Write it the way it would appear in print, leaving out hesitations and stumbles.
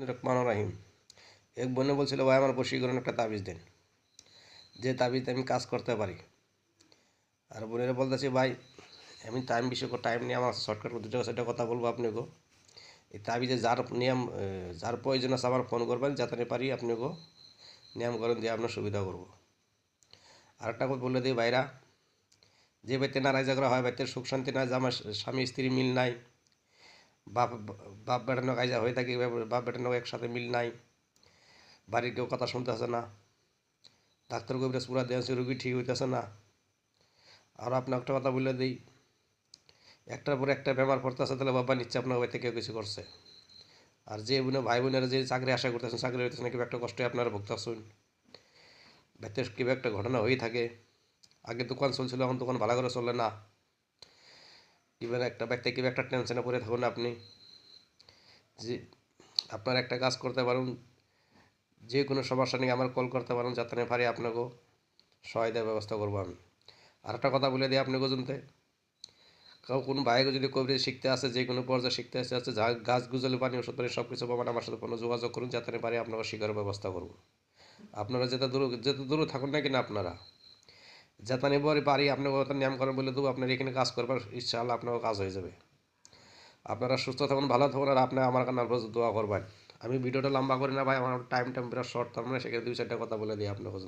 রহমান রাহিম। এক বোনে বলছিল, ভাই আমার বশীকরণ একটা তাবিজ দেন, যে তাবিজে আমি কাজ করতে পারি। আর বোনেরা বলতেছি, ভাই আমি টাইম নিয়ে আমার শর্টকাট দুটো সেটা কথা বলবো আপনাকে। এই তাবিজে যার নিয়ম যার প্রয়োজন আছে আমার ফোন করবেন, যাতে পারি আপনাকে নিয়মকরণ দিয়ে আপনার সুবিধা করব। আর একটা কথা বলে দিই ভাইরা, যে বাড়িতে নারায় ঝগড়া হয়, বাড়িতে সুখ শান্তি নাই, আমার স্বামী স্ত্রী মিল নাই, বাপ বাপ বেটানো কাজা হয়ে থাকে, বাপ বেটানো একসাথে মিল নাই, বাড়ির কেউ কথা শুনতেছে না, ডাক্তার কবিরাজ পুরা দেওয়া রুগী ঠিক হইতেছে না। আর আপনার একটা কথা বলে দিই, একটার পর একটা বেমার পড়তেছে, তাহলে বাবা নিচ্ছে আপনার বাড়িতে কেউ কিছু করছে। আর যে ভাই বোনেরা যে চাকরি আশা করতেছেন, চাকরি হইতেছে না, কেউ একটা কষ্টে আপনারা ভুগতেছেন, বাড়িতে কেউ একটা ঘটনা হয়ে থাকে। আগে দোকান চলছিল, এখন দোকান ভালো করে চলে না, কিংবা একটা ব্যক্তি কিংবা একটা টেনশনে পড়ে থাকুন আপনি, যে আপনার একটা কাজ করতে পারুন, যে কোনো সমস্যা নিয়ে আমার কল করতে পারেন, যাতে পারি আপনাকেও সহায়তার ব্যবস্থা করবো আমি। আর একটা কথা বলে দিই আপনাকে, শুনতে কাউ কোনো ভাইকে যদি কবিরাজি শিখতে আসে, যে কোনো পর্যায়ে শিখতে আসে, গাছ গুজলে পানি ওষুধ পানি সব কিছু পাবেন, আমার সাথে কোনো যোগাযোগ করুন, যাতে পারি আপনাকে শিখার ব্যবস্থা করবো। আপনারা যেতে দূরে থাকুন না কিনা, আপনারা যাতে পরে পারি আপনাকে নিয়ম করেন বলে দেবো, আপনার এখানে কাজ করবার ইনশাআল্লাহ আপনারও কাজ হয়ে যাবে। আপনারা সুস্থ থাকুন, ভালো থাকুন, আর আপনি আমার কাছে দোয়া করবেন। আমি ভিডিওটা লম্বা করি না ভাই, আমার টাইম বিরাট শর্ট, তার মানে সেখানে 2-4টা কথা বলে দিই আপনাকে।